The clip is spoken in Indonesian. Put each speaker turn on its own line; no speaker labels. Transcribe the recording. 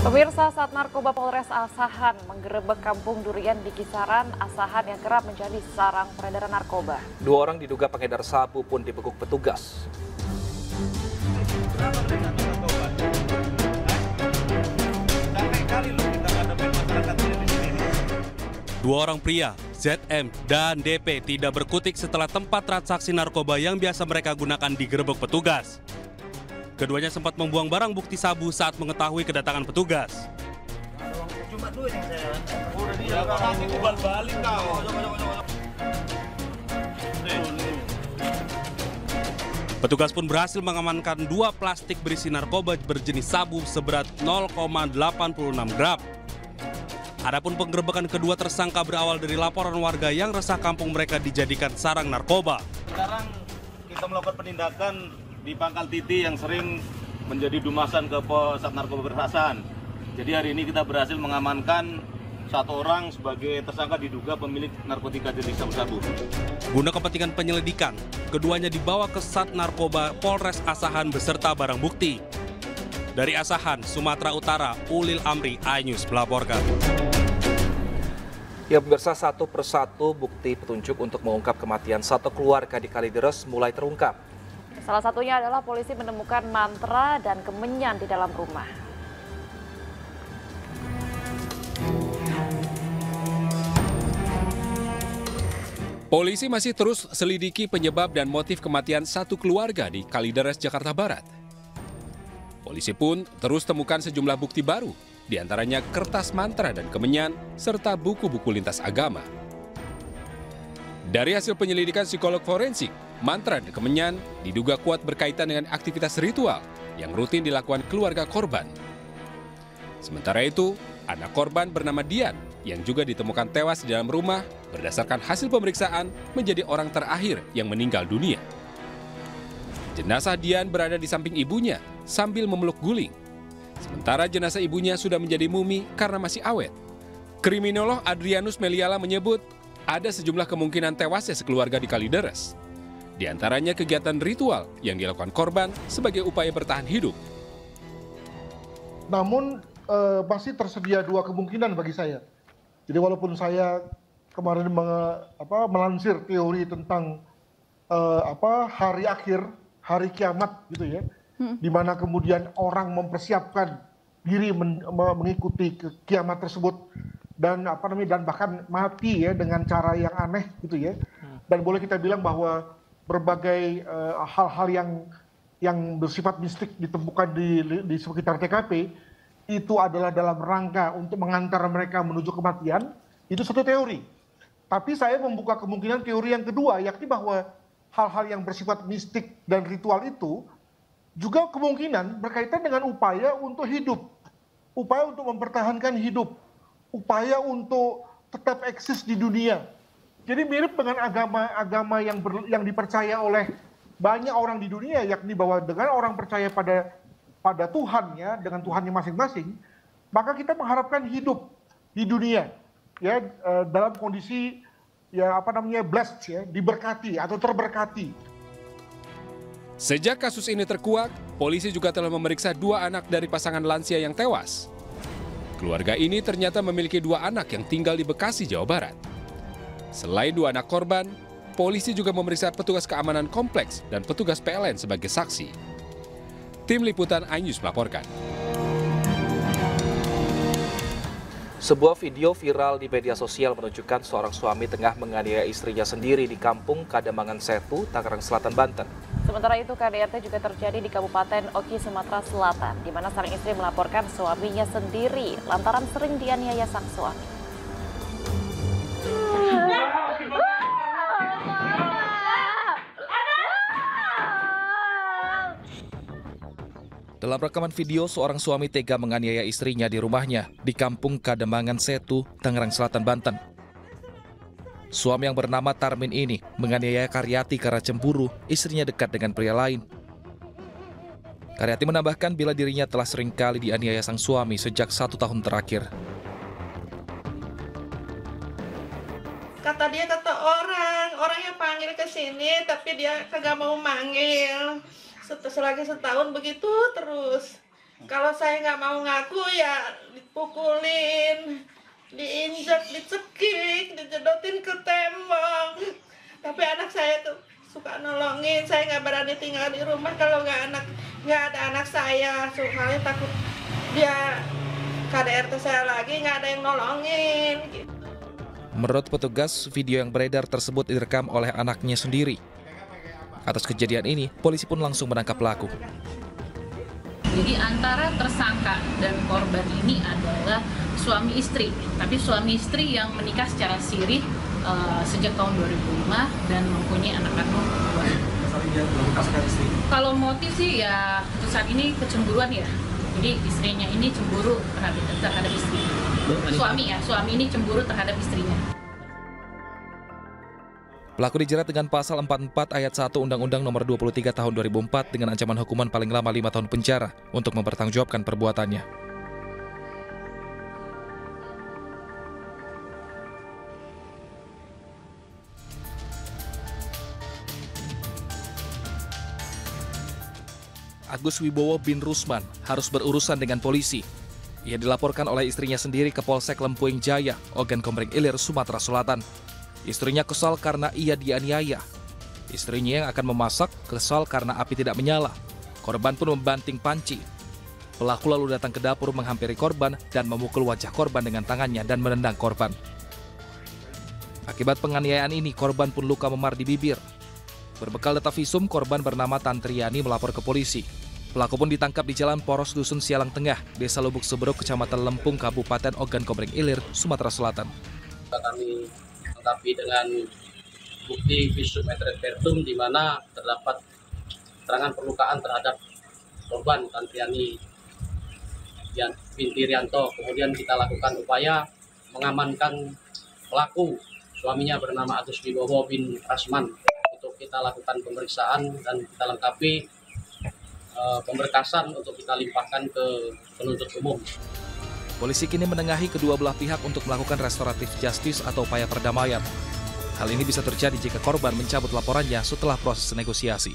Pemirsa, saat narkoba Polres Asahan menggerebek kampung durian di Kisaran, Asahan yang kerap menjadi sarang peredaran narkoba.
2 orang diduga pengedar sabu pun dibekuk petugas.
Dua orang pria, ZM dan DP tidak berkutik setelah tempat transaksi narkoba yang biasa mereka gunakan digerebek petugas. Keduanya sempat membuang barang bukti sabu saat mengetahui kedatangan petugas.
Cuma duit yang saya. Udah dia nanti kubal balik kau.
Petugas pun berhasil mengamankan 2 plastik berisi narkoba berjenis sabu seberat 0,86 gram. Adapun penggerebekan kedua tersangka berawal dari laporan warga yang resah kampung mereka dijadikan sarang narkoba.
Sekarang kita melakukan penindakan di Pangkal Titi yang sering menjadi dumasan ke Sat Narkoba Berasahan. Jadi hari ini kita berhasil mengamankan 1 orang sebagai tersangka diduga pemilik narkotika jenis sabu-sabu.
Guna kepentingan penyelidikan, keduanya dibawa ke Sat Narkoba Polres Asahan beserta barang bukti. Dari Asahan, Sumatera Utara, Ulil Amri, iNews melaporkan.
Ya pemirsa, satu persatu bukti petunjuk untuk mengungkap kematian satu keluarga di Kalideres mulai terungkap.
Salah satunya adalah polisi menemukan mantra dan kemenyan di dalam rumah.
Polisi masih terus selidiki penyebab dan motif kematian satu keluarga di Kalideres, Jakarta Barat. Polisi pun terus temukan sejumlah bukti baru, di antaranya kertas mantra dan kemenyan, serta buku-buku lintas agama. Dari hasil penyelidikan psikolog forensik, mantra dan kemenyan diduga kuat berkaitan dengan aktivitas ritual yang rutin dilakukan keluarga korban. Sementara itu, anak korban bernama Dian yang juga ditemukan tewas di dalam rumah berdasarkan hasil pemeriksaan menjadi orang terakhir yang meninggal dunia. Jenazah Dian berada di samping ibunya sambil memeluk guling. Sementara jenazah ibunya sudah menjadi mumi karena masih awet. Kriminolog Adrianus Meliala menyebut ada sejumlah kemungkinan tewasnya sekeluarga di Kalideres. Di antaranya kegiatan ritual yang dilakukan korban sebagai upaya bertahan hidup.
Namun masih tersedia 2 kemungkinan bagi saya. Jadi walaupun saya kemarin melansir teori tentang hari akhir, hari kiamat gitu ya, di mana kemudian orang mempersiapkan diri mengikuti kiamat tersebut dan dan bahkan mati ya dengan cara yang aneh gitu ya. Dan boleh kita bilang bahwa berbagai hal-hal yang bersifat mistik ditemukan di sekitar TKP itu adalah dalam rangka untuk mengantar mereka menuju kematian. Itu satu teori. Tapi saya membuka kemungkinan teori yang kedua, yakni bahwa hal-hal yang bersifat mistik dan ritual itu juga kemungkinan berkaitan dengan upaya untuk hidup, upaya untuk mempertahankan hidup, upaya untuk tetap eksis di dunia. Jadi mirip dengan agama yang dipercaya oleh banyak orang di dunia, yakni bahwa dengan orang percaya pada Tuhannya, dengan Tuhannya masing-masing, maka kita mengharapkan hidup di dunia ya dalam kondisi blessed ya, diberkati atau terberkati.
Sejak kasus ini terkuak, polisi juga telah memeriksa 2 anak dari pasangan lansia yang tewas. Keluarga ini ternyata memiliki 2 anak yang tinggal di Bekasi, Jawa Barat. Selain 2 anak korban, polisi juga memeriksa petugas keamanan kompleks dan petugas PLN sebagai saksi. Tim Liputan iNews melaporkan.
Sebuah video viral di media sosial menunjukkan seorang suami tengah menganiaya istrinya sendiri di kampung Kademangan Setu, Tangerang Selatan, Banten.
Sementara itu, KDRT juga terjadi di Kabupaten Oki, Sumatera Selatan, di mana sang istri melaporkan suaminya sendiri lantaran sering dianiaya sang suami.
Dalam rekaman video, seorang suami tega menganiaya istrinya di rumahnya di kampung Kademangan Setu, Tangerang Selatan, Banten. Suami yang bernama Tarmin ini menganiaya Karyati karena cemburu istrinya dekat dengan pria lain. Karyati menambahkan bila dirinya telah sering kali dianiaya sang suami sejak 1 tahun terakhir.
Kata orangnya panggil ke sini tapi dia kagak mau manggil. Selagi setahun begitu terus. Kalau saya nggak mau ngaku ya dipukulin, diinjak, dicekik, dijedotin ke tembok. Tapi anak saya tuh suka nolongin. Saya nggak berani tinggal di rumah kalau nggak ada anak saya. Soalnya takut dia KDRT saya lagi, nggak ada yang nolongin. Gitu.
Menurut petugas, video yang beredar tersebut direkam oleh anaknya sendiri. Atas kejadian ini, polisi pun langsung menangkap pelaku.
Jadi antara tersangka dan korban ini adalah suami istri. Tapi suami istri yang menikah secara siri sejak tahun 2005 dan mempunyai anak kandung 2. Kalau motif sih ya saat ini kecemburuan ya. Jadi istrinya ini cemburu terhadap istri. Suami ini cemburu terhadap istrinya.
Pelaku dijerat dengan pasal 44 ayat 1 Undang-Undang Nomor 23 Tahun 2004 dengan ancaman hukuman paling lama 5 tahun penjara untuk mempertanggungjawabkan perbuatannya. Agus Wibowo bin Rusman harus berurusan dengan polisi. Ia dilaporkan oleh istrinya sendiri ke Polsek Lempuing Jaya, Ogan Komering Ilir, Sumatera Selatan. Istrinya kesal karena ia dianiaya. Istrinya yang akan memasak kesal karena api tidak menyala. Korban pun membanting panci. Pelaku lalu datang ke dapur menghampiri korban dan memukul wajah korban dengan tangannya dan menendang korban. Akibat penganiayaan ini, korban pun luka memar di bibir. Berbekal data visum, korban bernama Tantriani melapor ke polisi. Pelaku pun ditangkap di Jalan Poros Dusun Sialang Tengah, Desa Lubuk Seberuk, Kecamatan Lempung, Kabupaten Ogan Komering Ilir, Sumatera Selatan.
Kami lengkapi dengan bukti visum et repertum di mana terdapat keterangan perlukaan terhadap korban Tantriani binti Rianto. Kemudian kita lakukan upaya mengamankan pelaku, suaminya bernama Agus Wibowo bin Rasman, untuk kita lakukan pemeriksaan dan kita lengkapi pemberkasan untuk kita limpahkan ke penuntut umum.
Polisi kini menengahi kedua belah pihak untuk melakukan restoratif justice atau upaya perdamaian. Hal ini bisa terjadi jika korban mencabut laporannya setelah proses negosiasi.